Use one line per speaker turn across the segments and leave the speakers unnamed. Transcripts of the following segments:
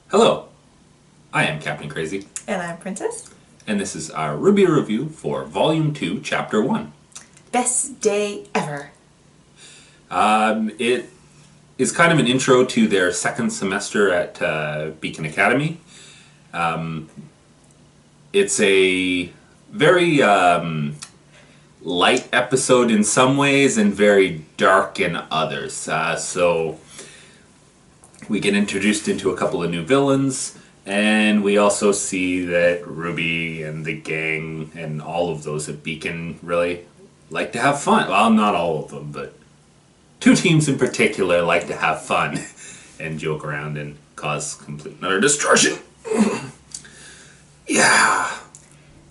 Hello, I am Captain Crazy,
And I'm Princess.
and this is our RWBY review for Volume 2, Chapter 1.
Best day ever.
It is kind of an intro to their second semester at Beacon Academy. It's a very light episode in some ways and very dark in others. So we get introduced into a couple of new villains, and we also see that RWBY and the gang and all of those at Beacon really like to have fun. Well, not all of them, but two teams in particular like to have fun and joke around and cause complete and utter destruction. Yeah.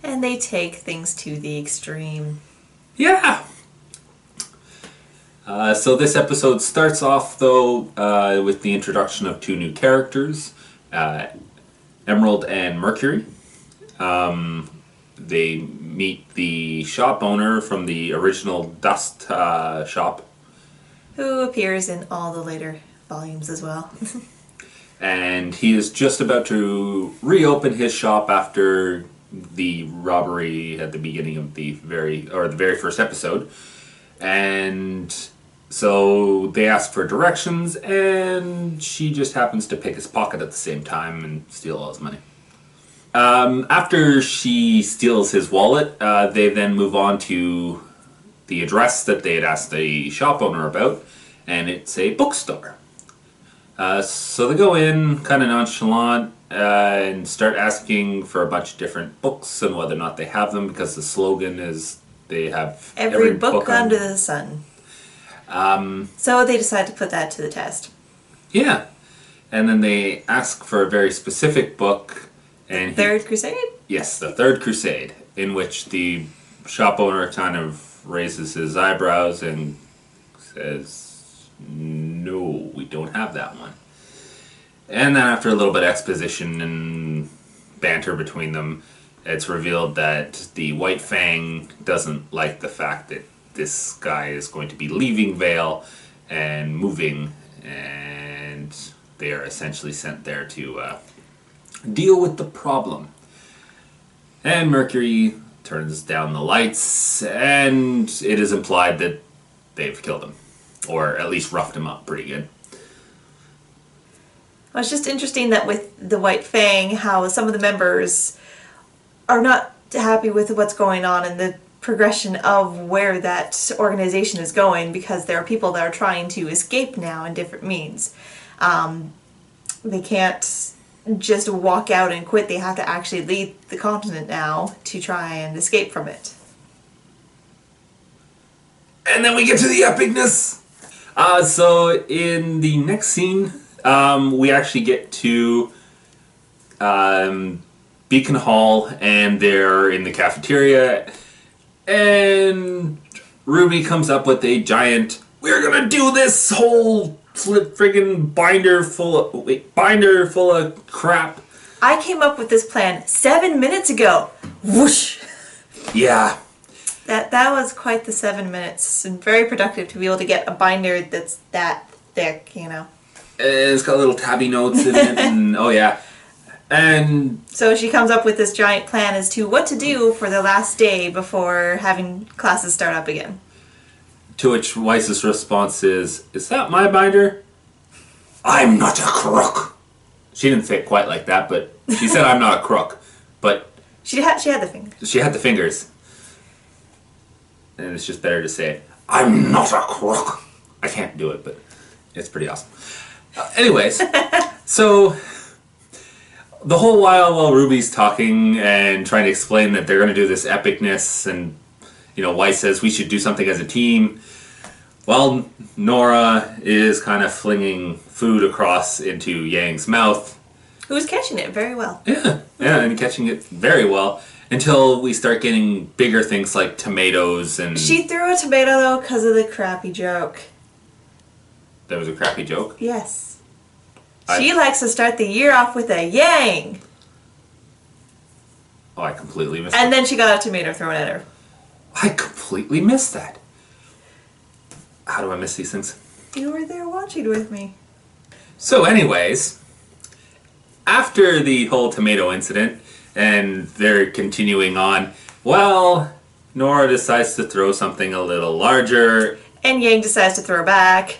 And they take things to the extreme.
Yeah. So this episode starts off, though, with the introduction of two new characters, Emerald and Mercury. They meet the shop owner from the original Dust shop.
Who appears in all the later volumes as well.
And he is just about to reopen his shop after the robbery at the beginning of the very first episode. And so they ask for directions, and she just happens to pick his pocket at the same time and steal all his money. After she steals his wallet, they then move on to the address that they had asked the shop owner about, and it's a bookstore. So they go in kind of nonchalant and start asking for a bunch of different books and whether or not they have them, because the slogan is they have
Every book under the sun. So they decide to put that to the test.
Yeah. And then they ask for a very specific book. And
Third Crusade?
Yes, the Third Crusade, in which the shop owner kind of raises his eyebrows and says, no, we don't have that one. And then after a little bit of exposition and banter between them, it's revealed that the White Fang doesn't like the fact that this guy is going to be leaving Vale and moving, and they are essentially sent there to deal with the problem. And Mercury turns down the lights, and it is implied that they've killed him, or at least roughed him up pretty good.
Well, it's just interesting that with the White Fang, how some of the members are not happy with what's going on and the progression of where that organization is going, because there are people that are trying to escape now in different means. They can't just walk out and quit. They have to actually leave the continent now to try and escape from it.
And then we get to the epicness! So in the next scene, we actually get to Beacon Hall, and they're in the cafeteria, and RWBY comes up with a giant, we're gonna do this whole friggin' binder full of crap.
I came up with this plan 7 minutes ago. Whoosh!
Yeah.
That was quite the 7 minutes, and very productive to be able to get a binder that's that thick, you know.
It's got little tabby notes in it, and oh yeah. And
so she comes up with this giant plan as to what to do for the last day before having classes start up again.
To which Weiss's response is that my binder? I'm not a crook. She didn't say it quite like that, but she said I'm not a crook. But
she had the fingers.
She had the fingers. And it's just better to say, I'm not a crook. I can't do it, but it's pretty awesome. Anyways, so the whole while RWBY's talking and trying to explain that they're going to do this epicness, and Weiss says we should do something as a team. Well, Nora is kind of flinging food across into Yang's mouth.
Who's catching it very well.
Yeah, and catching it very well. Until we start getting bigger things like tomatoes and...
She threw a tomato, though, because of the crappy joke.
That was a crappy joke?
Yes. She likes to start the year off with a Yang.
Oh, I completely missed
And then she got a tomato thrown at her.
I completely missed that. How do I miss these things?
You were there watching with me.
So anyways, after the whole tomato incident, and they're continuing on, well, Nora decides to throw something a little larger.
And Yang decides to throw back.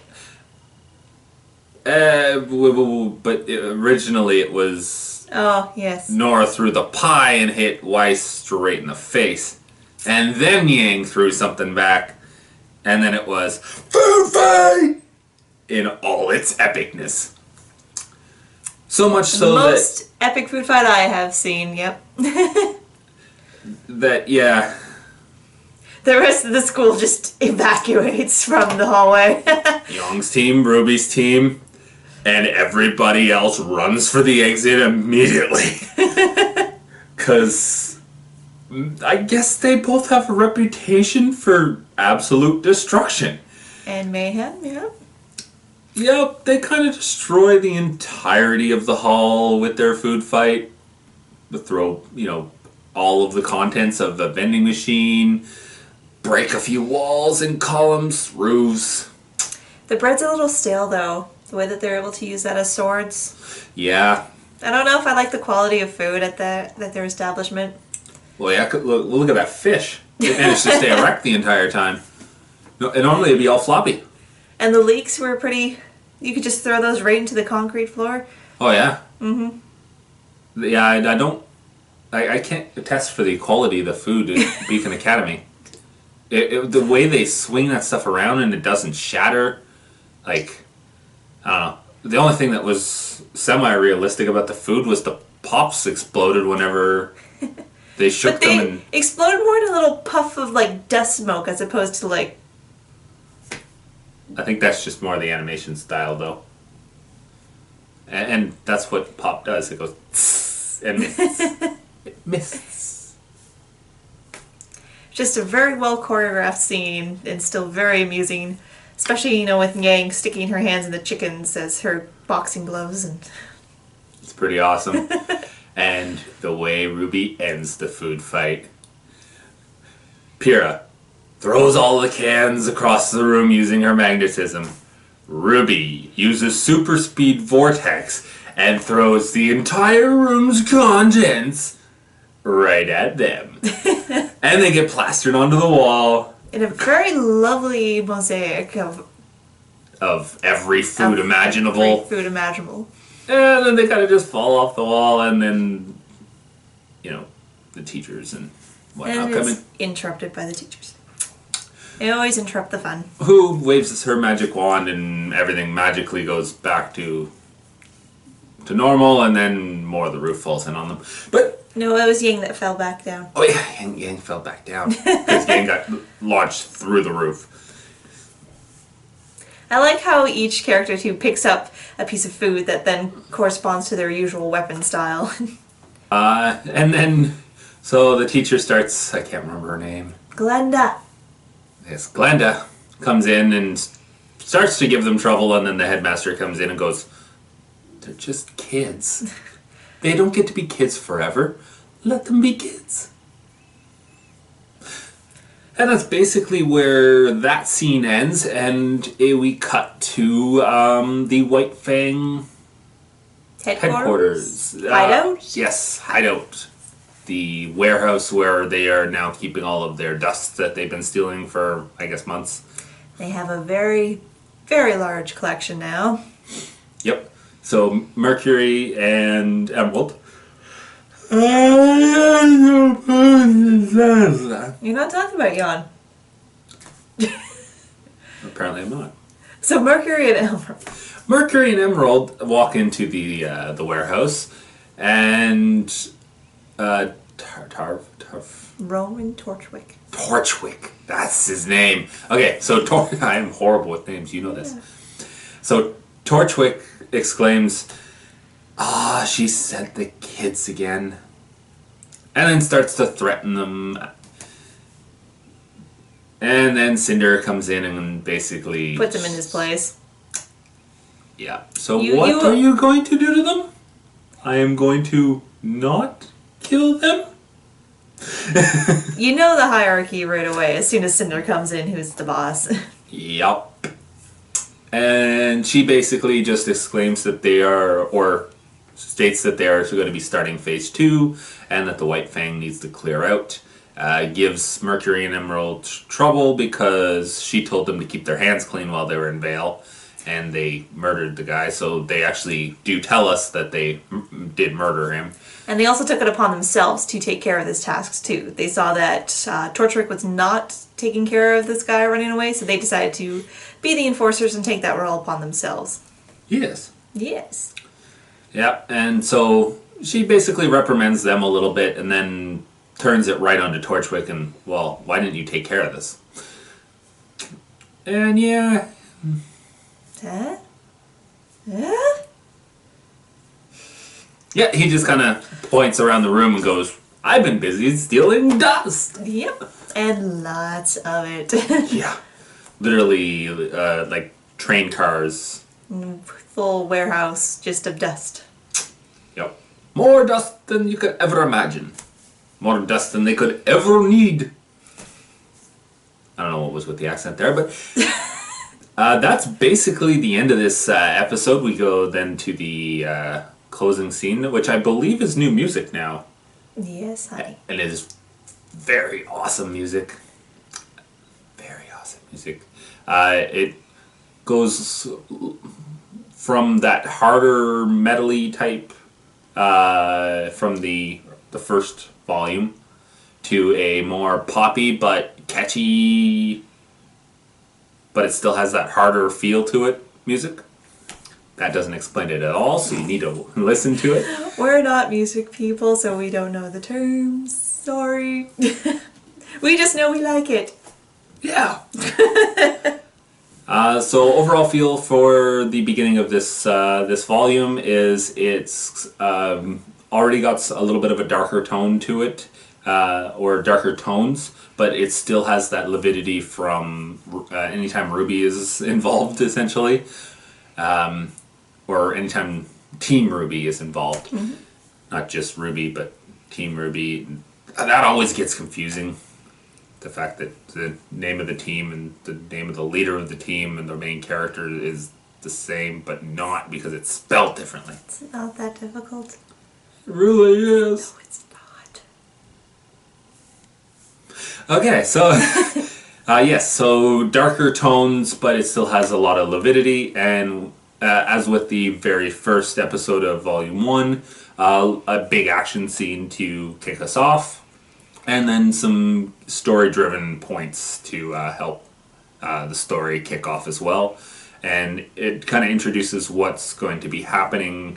But originally it was...
Oh, yes.
Nora threw the pie and hit Weiss straight in the face. And then Yang threw something back. And then it was food fight in all its epicness. So much so
the most epic food fight I have seen, yep.
that, yeah.
The rest of the school just evacuates from the hallway.
Young's team, Ruby's team, and everybody else runs for the exit immediately. Because I guess they both have a reputation for absolute destruction.
And mayhem, yeah.
Yep, they kind of destroy the entirety of the hall with their food fight. They throw, all of the contents of the vending machine, break a few walls and columns, roofs.
The bread's a little stale, though, the way that they're able to use that as swords.
Yeah.
I don't know if I like the quality of food at their establishment.
Well, yeah, look at that fish. It managed to stay erect the entire time. No, and normally it'd be all floppy.
And the leeks were pretty... You could just throw those right into the concrete floor.
Oh, yeah.
Mm-hmm.
Yeah, I don't... I can't attest for the quality of the food at Beacon Academy. The way they swing that stuff around and it doesn't shatter, like, I don't know. The only thing that was semi-realistic about the food was the pops exploded whenever they shook
but they
them. And
exploded more in a little puff of, dust smoke as opposed to,
I think that's just more the animation style, though. And that's what pop does. It goes tss, and mists. It mists.
Just a very well choreographed scene and still very amusing. Especially, with Yang sticking her hands in the chickens as her boxing gloves. And
it's pretty awesome. And the way Ruby ends the food fight. Pyrrha throws all the cans across the room using her magnetism. Ruby uses super speed vortex and throws the entire room's contents right at them. And they get plastered onto the wall.
in a very lovely mosaic of
every food imaginable.
Every food imaginable.
And then they kind of just fall off the wall, and then, the teachers and whatnot come in.
Interrupted by the teachers. They always interrupt the fun.
Who waves her magic wand, and everything magically goes back to normal, and then more of the roof falls in on them. But
no, it was Ying that fell back down.
oh yeah, Yang fell back down because Yang got launched through the roof.
I like how each character too picks up a piece of food that then corresponds to their usual weapon style.
And then so the teacher starts. I can't remember her name.
Glenda.
Yes, Glenda comes in and starts to give them trouble, and then the headmaster comes in and goes, "They're just kids. They don't get to be kids forever. Let them be kids." And that's basically where that scene ends, and we cut to the White Fang headquarters.
Hideout?
Yes, hideout. The warehouse where they are now keeping all of their dust that they've been stealing for, I guess, months.
They have a very, very large collection now.
Yep. So Mercury and Emerald.
You're not talking about Yon.
Apparently I'm not.
So Mercury and Emerald.
Mercury and Emerald walk into the warehouse, and
Roman Torchwick.
Torchwick, that's his name. Okay, so I am horrible with names, you know this.
Yeah.
So Torchwick exclaims, she sent the kids again. And then starts to threaten them. And then Cinder comes in and basically
Puts him in his place.
Yeah. So what are you going to do to them? I am going to not kill them?
You know the hierarchy right away as soon as Cinder comes in, who's the boss.
Yup. And she basically just exclaims that they are, or states that they are going to be starting phase 2 and that the White Fang needs to clear out. Gives Mercury and Emerald trouble because she told them to keep their hands clean while they were in Vale, and they murdered the guy. So they actually do tell us that they did murder him.
And they also took it upon themselves to take care of this task too. They saw that Torchwick was not taking care of this guy running away, so they decided to be the enforcers and take that role upon themselves.
Yes.
Yes.
Yeah, and so she basically reprimands them a little bit and then turns it right onto Torchwick and, well, why didn't you take care of this? And yeah.
Huh? Huh?
Yeah, he just kind of points around the room and goes, I've been busy stealing dust.
Yep. And lots of it.
Yeah. Literally, like, train cars.
Full warehouse just of dust.
Yep. More dust than you could ever imagine. More dust than they could ever need. I don't know what was with the accent there, but that's basically the end of this episode. We go then to the closing scene, which I believe is new music now.
Yes, honey.
And it is very awesome music. Very awesome music. It goes from that harder metally type from the first volume to a more poppy but catchy, but it still has that harder feel to it music. That doesn't explain it at all, so you need to listen to it.
We're not music people, so we don't know the terms. Sorry. We just know we like it.
Yeah. So overall feel for the beginning of this this volume is it's already got a little bit of a darker tone to it, or darker tones, but it still has that lividity from anytime RWBY is involved, essentially, or anytime Team RWBY is involved. Mm-hmm. Not just RWBY, but Team RWBY. That always gets confusing. The fact that the name of the team and the name of the leader of the team and the main character is the same, but not because it's spelled differently.
It's not that difficult.
It really is.
No, it's not.
Okay, so yes, so darker tones, but it still has a lot of lividity, and as with the very first episode of Volume 1, a big action scene to kick us off. And then some story-driven points to help the story kick off as well. And it kind of introduces what's going to be happening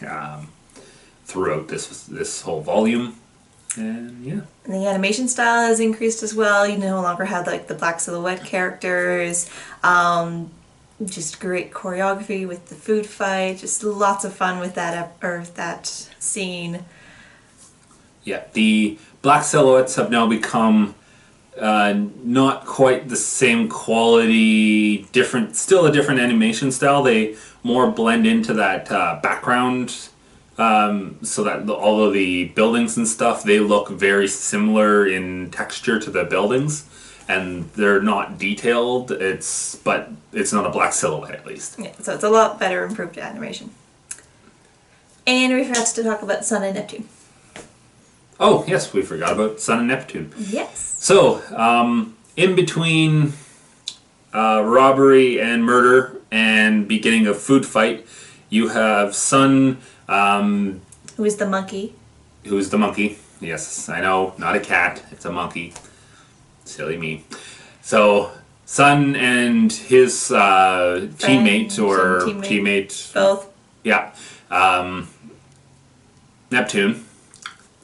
throughout this whole volume. And yeah.
And the animation style has increased as well. You no longer have like the black silhouette characters. Just great choreography with the food fight. Just lots of fun with that scene.
Yeah, the black silhouettes have now become not quite the same quality, still a different animation style. They more blend into that background, so that all of the buildings and stuff, they look very similar in texture to the buildings, and they're not detailed. But it's not a black silhouette, at least.
Yeah, so it's a lot better improved animation. And we forgot to talk about Sun and Neptune.
Oh, yes, we forgot about Sun and Neptune.
Yes.
So, in between robbery and murder and beginning of food fight, you have Sun...
who is the monkey?
Who's the monkey. Yes, I know, not a cat, it's a monkey. Silly me. So, Sun and his teammate, or teammate...
Both.
Yeah. Neptune.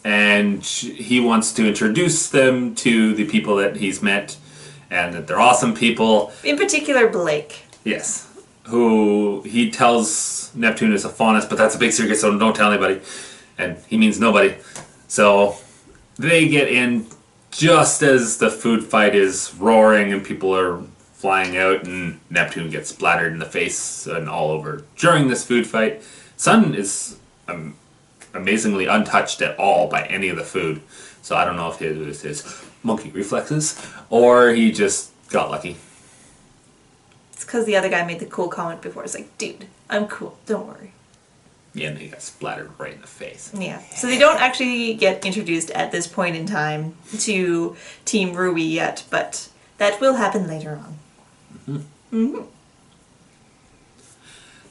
And he wants to introduce them to the people that he's met, and that they're awesome people.
In particular, Blake.
Yes. Who he tells Neptune is a faunus, but that's a big secret, so don't tell anybody. And he means nobody. So they get in just as the food fight is roaring and people are flying out, and Neptune gets splattered in the face and all over during this food fight. Sun is... amazingly untouched at all by any of the food. So I don't know if it was his monkey reflexes or he just got lucky.
It's because the other guy made the cool comment before. It's like, dude, I'm cool. Don't worry.
Yeah, and he got splattered right in the face.
Yeah. So they don't actually get introduced at this point in time to Team RWBY yet, but that will happen later on.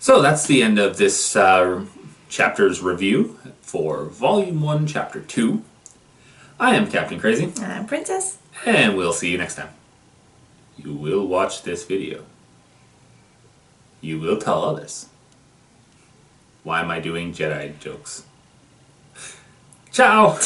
So that's the end of this chapter's review for Volume 1, Chapter 2. I am Captain Crazy.
I'm Princess.
And we'll see you next time. You will watch this video. You will tell others. Why am I doing Jedi jokes? Ciao!